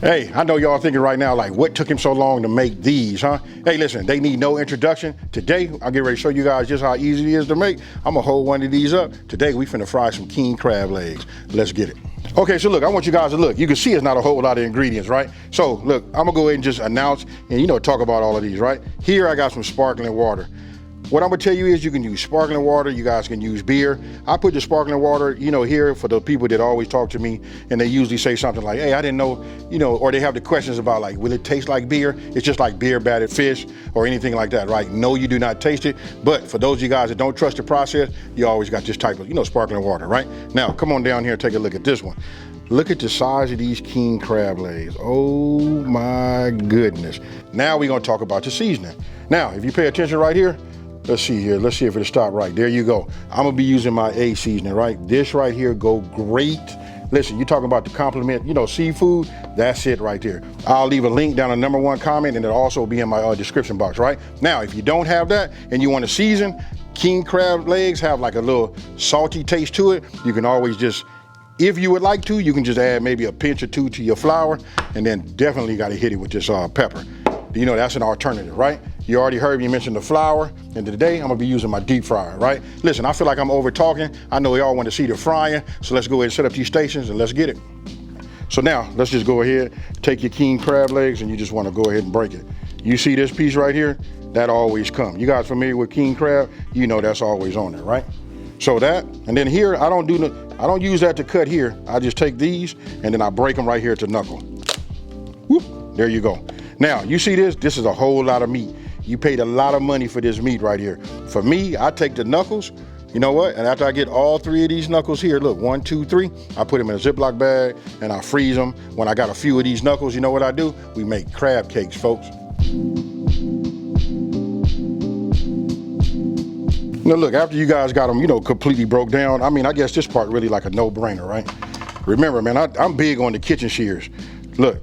Hey, I know y'all thinking right now, like, what took him so long to make these, huh? Hey, listen, they need no introduction. Today, I'll get ready to show you guys just how easy it is to make. I'm gonna hold one of these up. Today, we finna fry some king crab legs. Let's get it. Okay, so look, I want you guys to look. You can see it's not a whole lot of ingredients, right? So look, I'm gonna go ahead and just announce and, talk about all of these, right? Here, I got some sparkling water. What I'm gonna tell you is you can use sparkling water, you guys can use beer. I put the sparkling water, here for the people that always talk to me and they usually say something like, hey, I didn't know, or they have the questions about like, will it taste like beer? It's just like beer battered fish or anything like that, right? No, you do not taste it. But for those of you guys that don't trust the process, you always got this type of, sparkling water, right? Now, come on down here and take a look at this one. Look at the size of these king crab legs. Oh my goodness. Now we're gonna talk about the seasoning. Now, if you pay attention right here, let's see here. Let's see if it'll stop right. There you go. I'm gonna be using my A seasoning, right? This right here go great. Listen, you're talking about the compliment, seafood. That's it right there. I'll leave a link down in the #1 comment and it'll also be in my description box, right? Now, if you don't have that and you want to season, king crab legs have like a little salty taste to it. You can always just, if you would like to, you can just add maybe a pinch or two to your flour and then definitely got to hit it with this pepper. That's an alternative, right? You already heard me mention the flour, and today I'm gonna be using my deep fryer, right? Listen, I feel like I'm over talking. I know y'all want to see the frying, so let's go ahead and set up these stations and let's get it. So now, let's just go ahead, take your king crab legs, and you just want to go ahead and break it. You see this piece right here? That always comes. You guys familiar with king crab? You know that's always on there, right? So that, and then here, I don't use that to cut here. I just take these, and then I break them right here to knuckle. Whoop, there you go. Now, you see this? This is a whole lot of meat. You paid a lot of money for this meat right here. For me, I take the knuckles, you know what? And after I get all 3 of these knuckles here, look, 1, 2, 3, I put them in a Ziploc bag and I freeze them. When I got a few of these knuckles, you know what I do? We make crab cakes, folks. Now look, after you guys got them, completely broke down, I guess this part really like a no-brainer, right? Remember, man, I'm big on the kitchen shears. Look,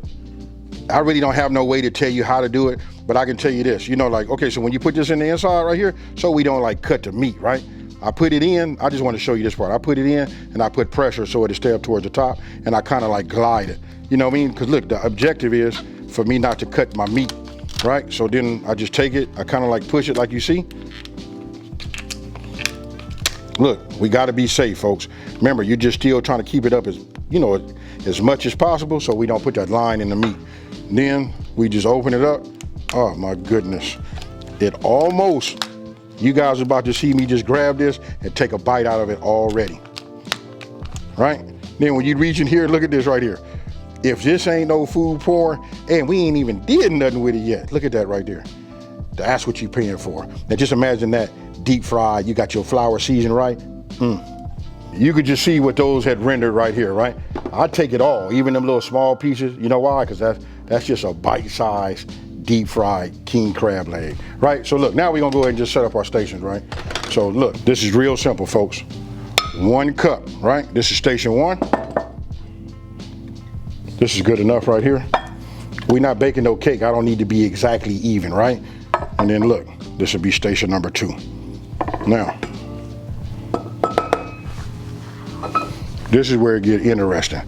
I really don't have no way to tell you how to do it, but I can tell you this, okay, so when you put this in the inside right here, so we don't like cut the meat, right? I put it in, I just want to show you this part. I put it in and I put pressure so it'll stay up towards the top and I kind of like glide it. You know what I mean? Because look, the objective is for me not to cut my meat, right? So then I just take it, I kind of like push it like you see. Look, we got to be safe, folks. Remember, you're just still trying to keep it up as, as much as possible so we don't put that line in the meat. Then we just open it up. Oh my goodness. It almost, you guys are about to see me just grab this and take a bite out of it already. Right? Then when you reach in here, look at this right here. If this ain't no food porn, and we ain't even did nothing with it yet. Look at that right there. That's what you're paying for. Now just imagine that deep fried, you got your flour seasoned right. You could just see what those had rendered right here, right? I'd take it all, even them little small pieces. You know why? Because that's just a bite-sized, deep-fried king crab leg, right? So look, now we're gonna go ahead and just set up our stations, right? So look, this is real simple, folks. 1 cup, right? This is station 1. This is good enough right here. We're not baking no cake. I don't need to be exactly even, right? And then look, this will be station number 2. Now, this is where it gets interesting.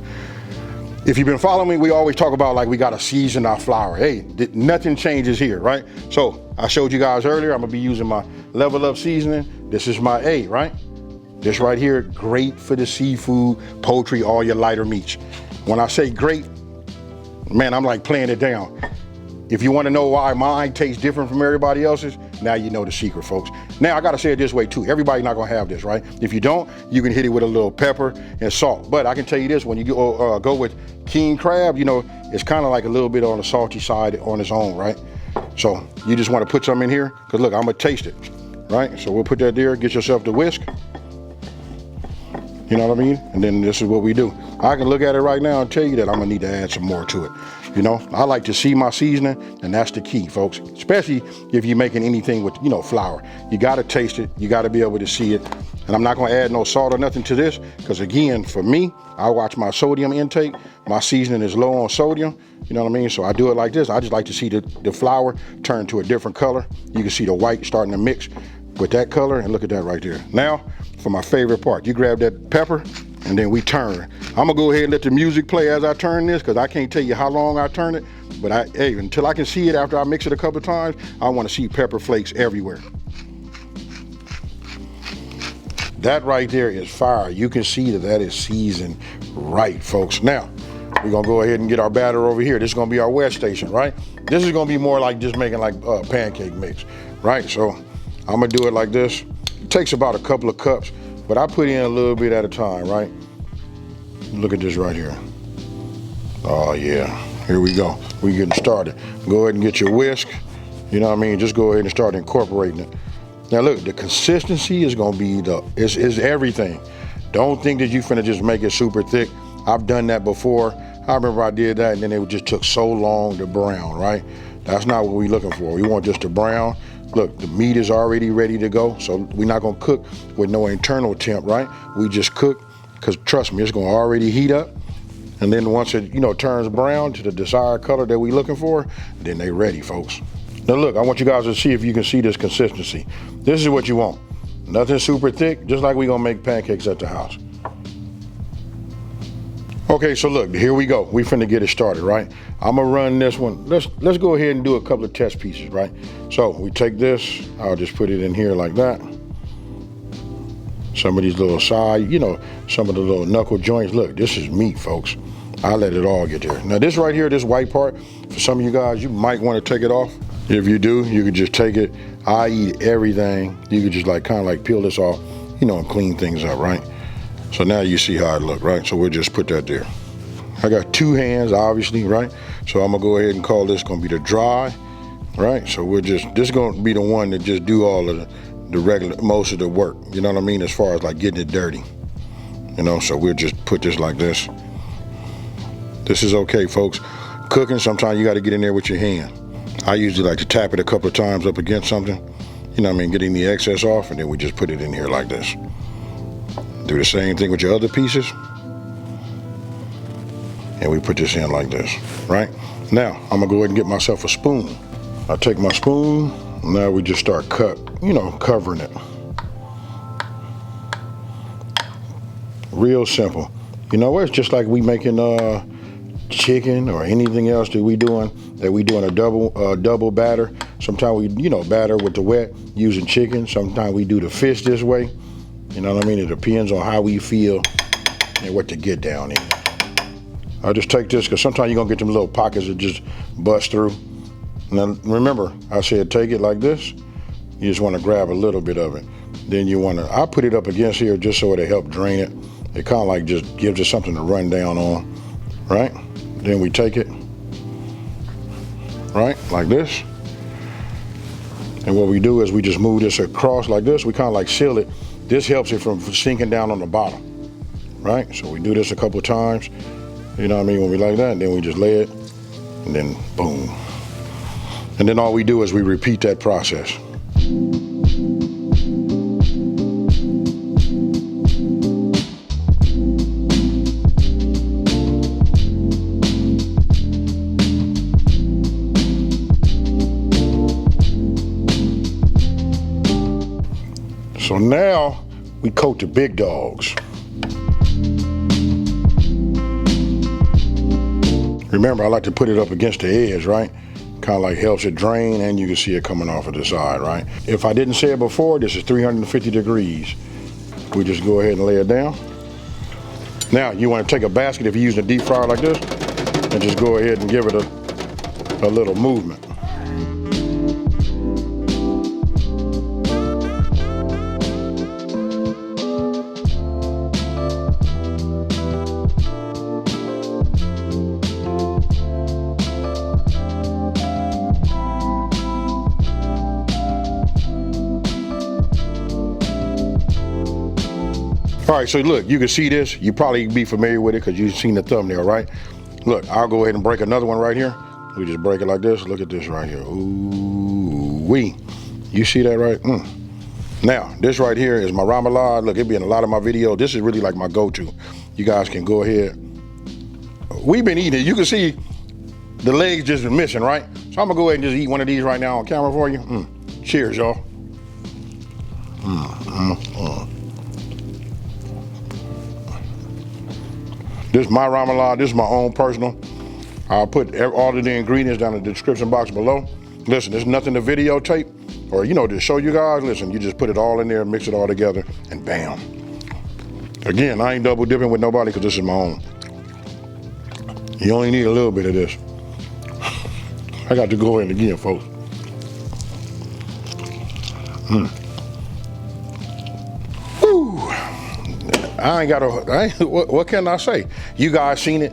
If you've been following me, we always talk about like we gotta season our flour. Hey, nothing changes here, right? So I showed you guys earlier, I'm gonna be using my Level Up seasoning. This is my A, right? This right here, great for the seafood, poultry, all your lighter meats. When I say great, man, I'm like playing it down. If you want to know why mine tastes different from everybody else's, now you know the secret, folks. Now I gotta say it this way too. Everybody's not gonna have this, right? If you don't, you can hit it with a little pepper and salt. But I can tell you this: when you go with king crab, it's kind of like a little bit on the salty side on its own, right? So you just want to put some in here, cause look, I'm gonna taste it, right? So we'll put that there. Get yourself the whisk. You know what I mean? And then this is what we do. I can look at it right now and tell you that I'm gonna need to add some more to it. I like to see my seasoning, and that's the key, folks. Especially if you're making anything with, flour. You gotta taste it, you gotta be able to see it. And I'm not gonna add no salt or nothing to this, because again, for me, I watch my sodium intake. My seasoning is low on sodium, you know what I mean? So I do it like this. I just like to see the flour turn to a different color. You can see the white starting to mix with that color, and look at that right there. Now, for my favorite part, you grab that pepper, and then we turn. I'm gonna go ahead and let the music play as I turn this, because I can't tell you how long I turn it, but hey, until I can see it after I mix it a couple of times, I want to see pepper flakes everywhere. That right there is fire. You can see that is seasoned right, folks. Now, we're gonna go ahead and get our batter over here. This is gonna be our wet station, right? This is gonna be more like just making like pancake mix, right? So I'm gonna do it like this. It takes about a couple of cups, but I put in a little bit at a time, right? Look at this right here. Oh yeah, here we go. We're getting started. Go ahead and get your whisk. You know what I mean? Just go ahead and start incorporating it. Now look, the consistency is gonna be is everything. Don't think that you finna just make it super thick. I've done that before. I remember I did that and then it just took so long to brown, right? That's not what we're looking for. We want just to brown. Look, the meat is already ready to go, so we're not gonna cook with no internal temp, right? We just cook, because trust me, it's gonna already heat up. And then once it, turns brown to the desired color that we're looking for, then they're ready, folks. Now look, I want you guys to see if you can see this consistency. This is what you want. Nothing super thick, just like we're gonna make pancakes at the house. Okay, so look, here we go. We finna get it started, right? I'm gonna run this one. Let's go ahead and do a couple of test pieces, right? So we take this, I'll just put it in here like that. Some of these little side, some of the little knuckle joints. Look, this is meat, folks. I let it all get there. Now this right here, this white part, for some of you guys, you might want to take it off. If you do, you could just take it. I eat everything. You could just kind of peel this off, and clean things up, right? So now you see how it look, right? So we'll just put that there. I got two hands, obviously, right? So I'm gonna go ahead and call this gonna be the dry, right? So this is gonna be the one that just do all of the regular, most of the work, you know what I mean? As far as getting it dirty, so we'll just put this like this. This is okay, folks. Cooking, sometimes you gotta get in there with your hand. I usually like to tap it a couple of times up against something, getting the excess off, and then we just put it in here like this. Do the same thing with your other pieces. And we put this in like this, right? Now, I'm gonna go ahead and get myself a spoon. I take my spoon, now we just start covering it. Real simple. It's just like we making chicken or anything else that we doing a double batter. Sometimes we, batter with the wet using chicken. Sometimes we do the fish this way. You know what I mean? It depends on how we feel and what to get down in. I'll just take this, because sometimes you're gonna get them little pockets that just bust through. Now remember, I said take it like this. You just wanna grab a little bit of it. Then I put it up against here just so it'll help drain it. It kind of just gives us something to run down on, right? Then we take it, right, like this. And what we do is we just move this across like this. We kind of seal it. This helps it from sinking down on the bottom, right? So we do this a couple of times, you know what I mean, when we like that, and then we just lay it, and then boom. And then all we do is we repeat that process. So now we coat the big dogs. Remember, I like to put it up against the edge, right? Kind of helps it drain, and you can see it coming off of the side, right? If I didn't say it before, this is 350 degrees. We just go ahead and lay it down. Now, you want to take a basket if you're using a deep fryer like this, and just go ahead and give it a little movement. All right, so look, you can see this. You probably be familiar with it because you've seen the thumbnail, right? Look, I'll go ahead and break another one right here. We just break it like this. Look at this right here. Ooh-wee. You see that, right? Now, this right here is my remoulade. Look, it be in a lot of my videos. This is really like my go-to. You guys can go ahead. We've been eating it. You can see the legs just been missing, right? So I'm gonna go ahead and just eat one of these right now on camera for you. Cheers, y'all. This is my ramallah. This is my own personal. I'll put all of the ingredients down in the description box below. Listen, there's nothing to videotape or, to show you guys. Listen, you just put it all in there, mix it all together, and bam. Again, I ain't double dipping with nobody because this is my own. You only need a little bit of this. I got to go in again, folks. Woo. What can I say? You guys seen it.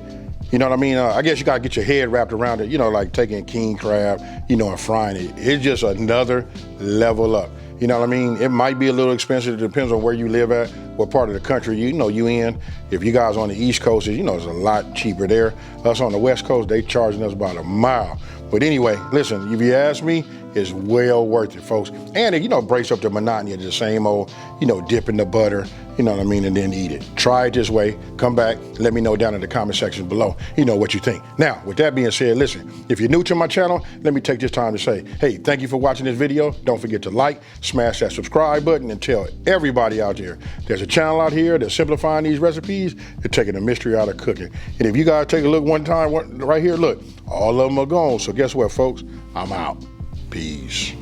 You know what I mean? I guess you gotta get your head wrapped around it, like taking king crab, and frying it. It's just another level up. You know what I mean? It might be a little expensive. It depends on where you live at, what part of the country you in. If you guys on the East Coast, it's a lot cheaper there. Us on the West Coast, they charging us about a mile. But anyway, listen, if you ask me, it's well worth it, folks. And it, breaks up the monotony of the same old, dip in the butter, and then eat it. Try it this way. Come back. Let me know down in the comment section below, what you think. Now, with that being said, listen, if you're new to my channel, let me take this time to say, hey, thank you for watching this video. Don't forget to like, smash that subscribe button, and tell everybody out there, there's a channel out here that's simplifying these recipes and taking the mystery out of cooking. And if you guys take a look one time, right here, look, all of them are gone. So guess what, folks? I'm out. Peace.